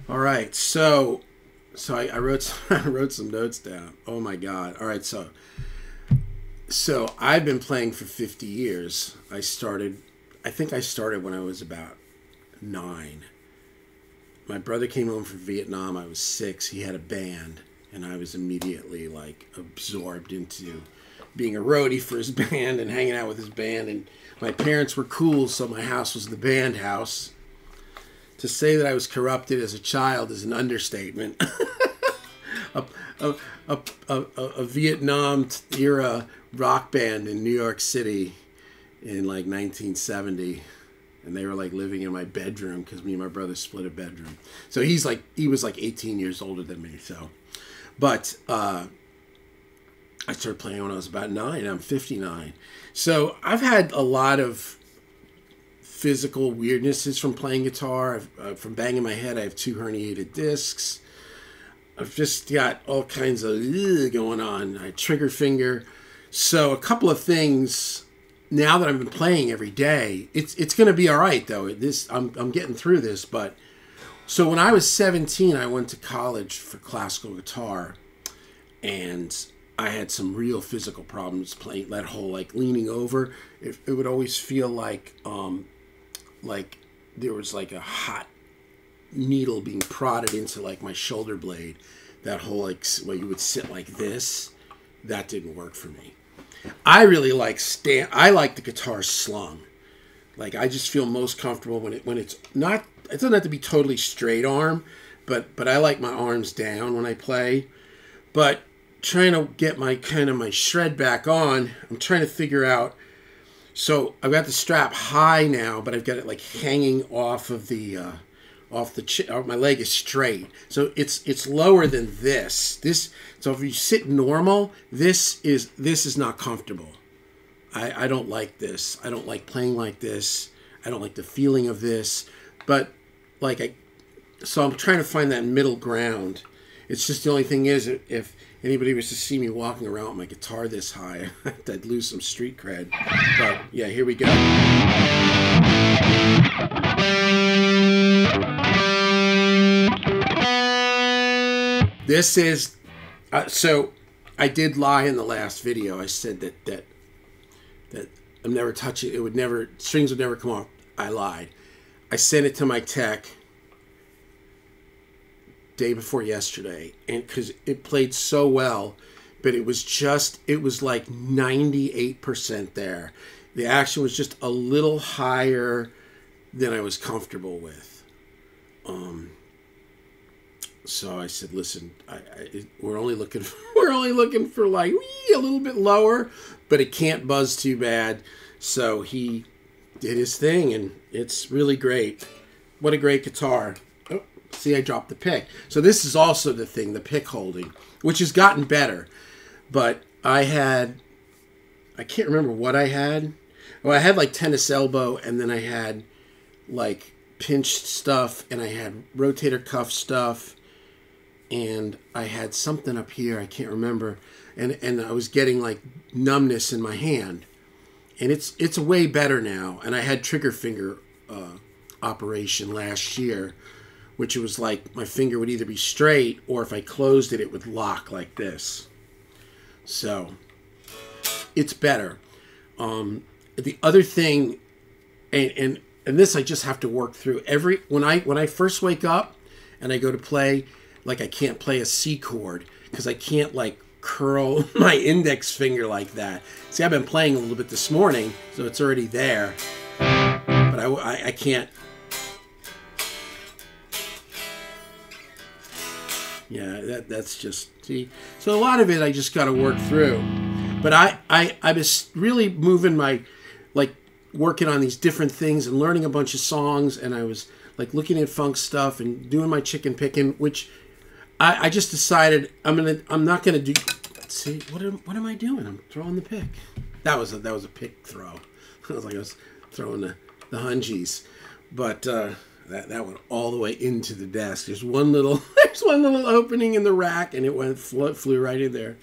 All right, so I wrote I wrote some notes down. Oh my god! All right, so I've been playing for 50 years. I think I started when I was about 9. My brother came home from Vietnam. I was 6. He had a band, and I was immediately like absorbed into being a roadie for his band and hanging out with his band. And my parents were cool, so my house was the band house. To say that I was corrupted as a child is an understatement. a, a, a Vietnam era rock band in New York City in like 1970, and they were like living in my bedroom because me and my brother split a bedroom. So he was like 18 years older than me. So, but I started playing when I was about 9. I'm 59. So I've had a lot of physical weirdnesses from playing guitar. From banging my head, I have 2 herniated discs. I've just got all kinds of going on. I trigger finger. So a couple of things. Now that I've been playing every day, it's going to be all right though. I'm getting through this. But so when I was 17, I went to college for classical guitar, and I had some real physical problems playing that whole like leaning over. It would always feel like there was like a hot needle being prodded into like my shoulder blade. That whole like where you would sit like this, that didn't work for me. I really like I like the guitar slung. Like I just feel most comfortable when it's not. It doesn't have to be totally straight arm, but I like my arms down when I play. But trying to get my shred back on, I'm trying to figure out. So I've got the strap high now, but I've got it like hanging off of the my leg is straight, so it's lower than this. So if you sit normal, this is not comfortable. I don't like this. I don't like playing like this. I don't like the feeling of this. But so I'm trying to find that middle ground. It's just the only thing is if anybody was to see me walking around with my guitar this high, I'd lose some street cred. But yeah, here we go. This is so I did lie in the last video. I said that I'm never touching it. Strings would never come off. I lied. I sent it to my tech day before yesterday, and because it played so well, but it was like 98% there. The action was just a little higher than I was comfortable with. So I said, listen, we're only looking for like a little bit lower, but it can't buzz too bad. So he did his thing, and it's really great. What a great guitar. Oh, see, I dropped the pick. So this is also the thing, the pick holding, which has gotten better. But I can't remember what I had. Well, I had like tennis elbow, and then I had like pinched stuff, and I had rotator cuff stuff, and I had something up here, I can't remember, and I was getting like numbness in my hand, and it's way better now. And I had trigger finger operation last year, which was like my finger would either be straight, or if I closed it, it would lock like this. So it's better. The other thing, and this I just have to work through when I first wake up and I go to play. Like I can't play a C chord because I can't like curl my index finger like that. See, I've been playing a little bit this morning, so it's already there. But I can't. Yeah, that's just, see. So a lot of it I just got to work through. But I was really moving working on these different things and learning a bunch of songs, and I was like looking at funk stuff and doing my chicken picking, which I just decided I'm not gonna do. Let's see, what am I doing? I'm throwing the pick. That was a pick throw. I was throwing the hungies, but that went all the way into the desk. There's one little opening in the rack, and it flew right in there.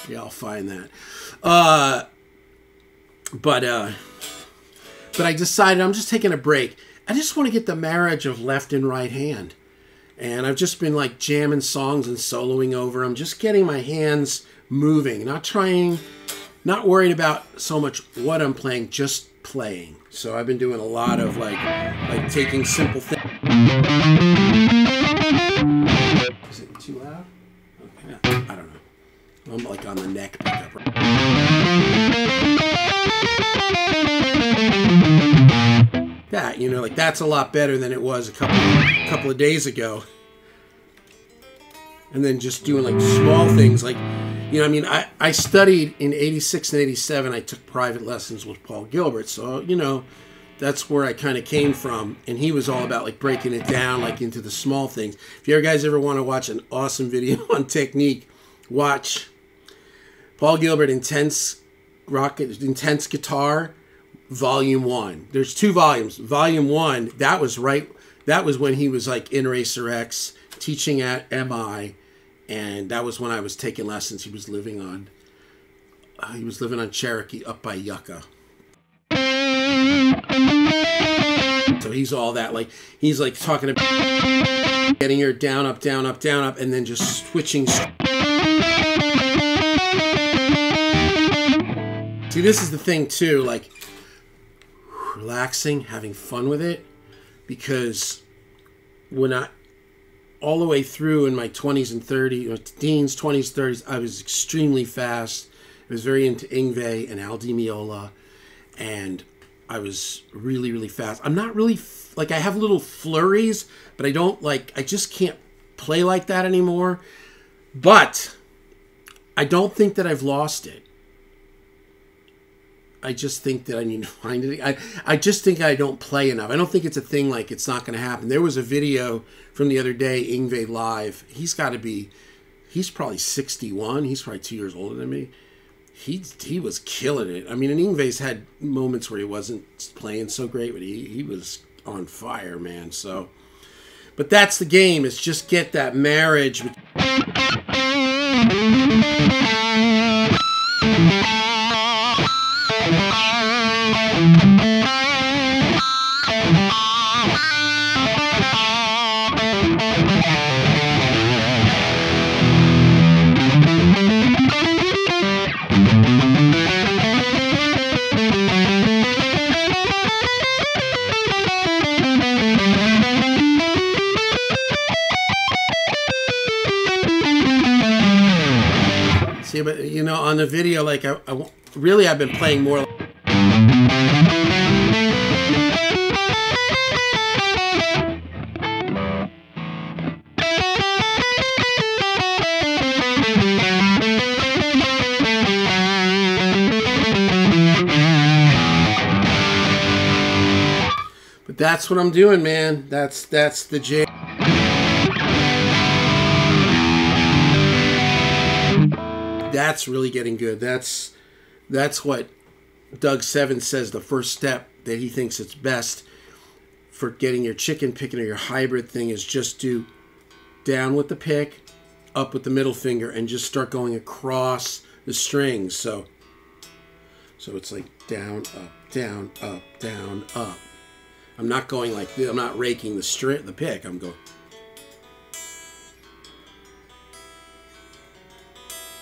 Yeah, I'll find that. But I decided I'm just taking a break. I just want to get the marriage of left and right hand. And I've just been like jamming songs and soloing over them, just getting my hands moving, not worried about so much what I'm playing, just playing. So I've been doing a lot of like taking simple things. Is it too loud? Okay. I don't know. I'm like on the neck pickup. That, you know, like that's a lot better than it was a couple of days ago. And then just doing like small things like, you know, I mean, I studied in 86 and 87. I took private lessons with Paul Gilbert. So, you know, that's where I kind of came from. And he was all about like breaking it down like into the small things. If you guys ever want to watch an awesome video on technique, watch Paul Gilbert Intense Guitar Volume 1. There's 2 volumes. Volume 1, that was when he was like in Racer X teaching at MI, and that was when I was taking lessons. He was living on Cherokee up by Yucca. So he's all that, like he's like talking about getting your down up, and then just switching. See, this is the thing too, like relaxing, having fun with it, because when I all the way through in my 20s and 30s, teens, 20s, 30s, I was extremely fast. I was very into Yngwie and Al Di Meola, and I was really, really fast. I'm not really, like, I have little flurries, but I just can't play like that anymore. But I don't think that I've lost it. I just think that I need to find it. I just think I don't play enough. I don't think it's a thing like it's not going to happen. There was a video from the other day, Yngwie live. He's probably 61. He's probably 2 years older than me. He was killing it. I mean, and Yngwie's had moments where he wasn't playing so great, but he was on fire, man. So, but that's the game. Is just get that marriage. See, but you know, on the video, like I've been playing more. But that's what I'm doing, man. That's the jam. That's really getting good. That's what Doug Seven says the first step that he thinks it's best for getting your chicken picking or your hybrid thing is just do down with the pick, up with the middle finger, and just start going across the strings. So it's like down, up, down, up, down, up. I'm not going like this. I'm not raking the pick. I'm going.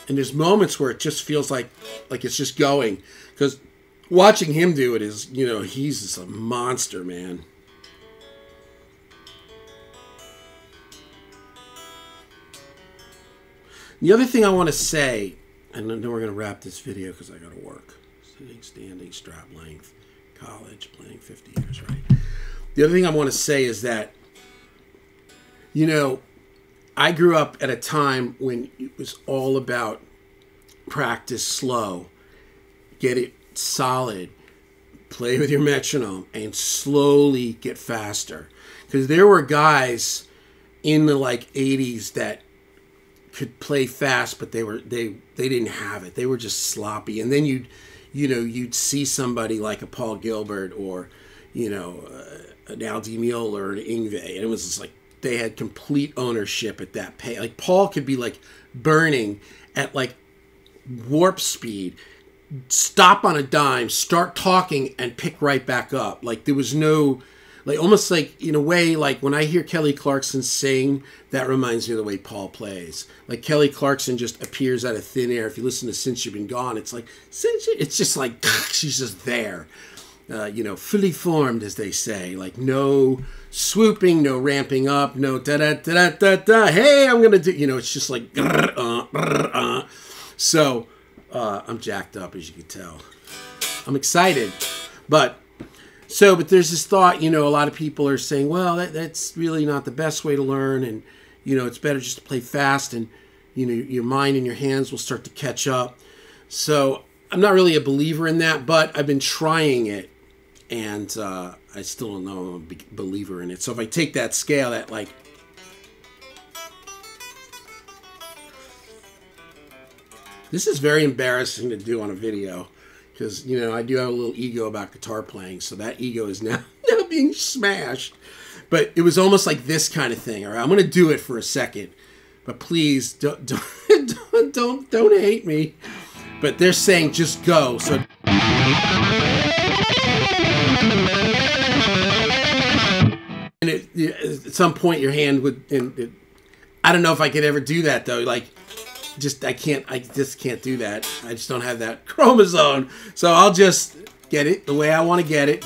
And there's moments where it just feels like it's just going. Because watching him do it is, you know, he's just a monster, man. The other thing I want to say, and then we're going to wrap this video because I got to work. Sitting, standing, strap length, college, playing 50 years, right? The other thing I want to say is that, you know, I grew up at a time when it was all about practice slow, get it solid, play with your metronome, and slowly get faster. Because there were guys in the like 80s that could play fast, but they didn't have it. They were just sloppy. And then you'd see somebody like a Paul Gilbert or, you know, an Al Di Meola or an Yngwie, and it was just like they had complete ownership at that pace. Like Paul could be like burning at like warp speed, stop on a dime, start talking, and pick right back up. Like there was no, Like almost like in a way, like when I hear Kelly Clarkson sing, that reminds me of the way Paul plays. Like Kelly Clarkson just appears out of thin air. If you listen to Since You've Been Gone, it's like it's just like she's just there. Fully formed, as they say. Like no swooping, no ramping up, no da da da da da. Hey, I'm gonna do. It's just like. So I'm jacked up, as you can tell. I'm excited, but there's this thought. A lot of people are saying, well, that's really not the best way to learn, and it's better just to play fast, and your mind and your hands will start to catch up. So I'm not really a believer in that, but I've been trying it. And I still don't know I'm a big believer in it. So if I take that scale at like... This is very embarrassing to do on a video. Because, I do have a little ego about guitar playing. So that ego is now being smashed. But it was almost like this kind of thing. All right, I'm going to do it for a second. But please, don't hate me. But they're saying just go. So... And at some point your hand would, I don't know if I could ever do that though. Like, I just can't do that. I just don't have that chromosome. So I'll just get it the way I want to get it.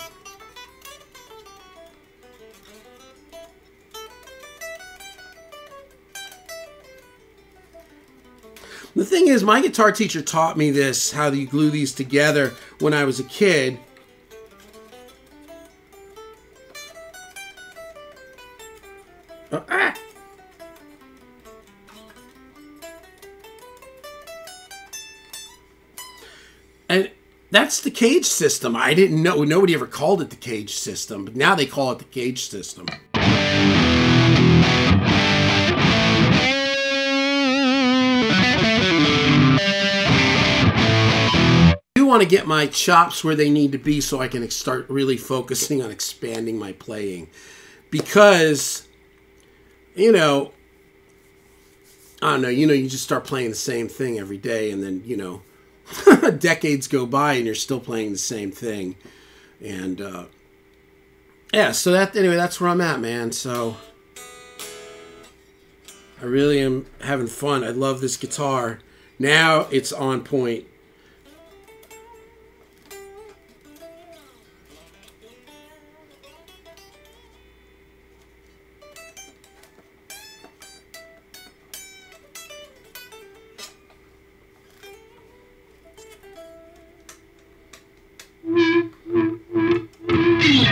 The thing is, my guitar teacher taught me this, how you glue these together when I was a kid. And that's the cage system. I didn't know. Nobody ever called it the cage system, but now they call it the cage system. I do want to get my chops where they need to be so I can start really focusing on expanding my playing. Because, I don't know, you just start playing the same thing every day, and then, decades go by and you're still playing the same thing. And so that's where I'm at, man. So I really am having fun. I love this guitar. Now it's on point.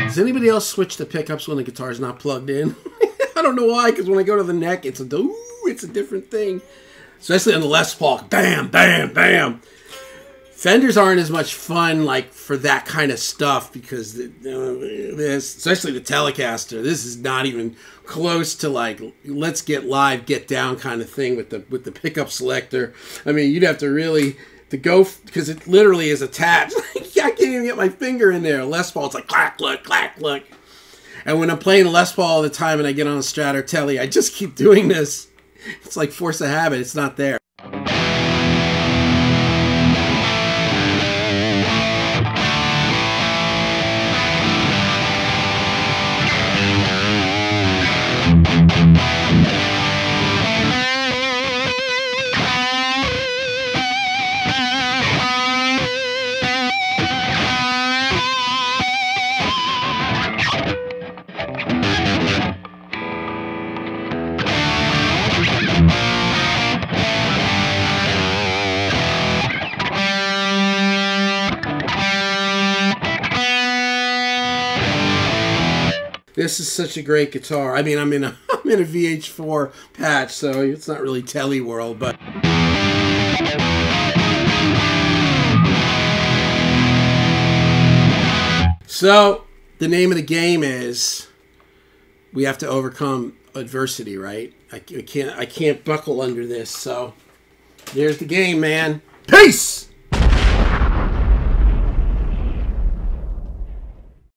Does anybody else switch the pickups when the guitar's not plugged in? I don't know why, because when I go to the neck, it's a different thing. Especially on the Les Paul, bam, bam, bam. Fenders aren't as much fun, like, for that kind of stuff, because especially the Telecaster, this is not even close to, like, let's get live, get down kind of thing with the pickup selector. I mean, you'd have to really... to go, because it literally is attached. I can't even get my finger in there. Les Paul, it's like clack, look, clack, look. And when I'm playing a Les Paul all the time and I get on a Strat or Tele, I just keep doing this. It's like force of habit. It's not there. This is such a great guitar. I mean, I'm in a VH4 patch, so it's not really Tele world, but so the name of the game is we have to overcome adversity, right? I can't buckle under this. So there's the game, man. Peace.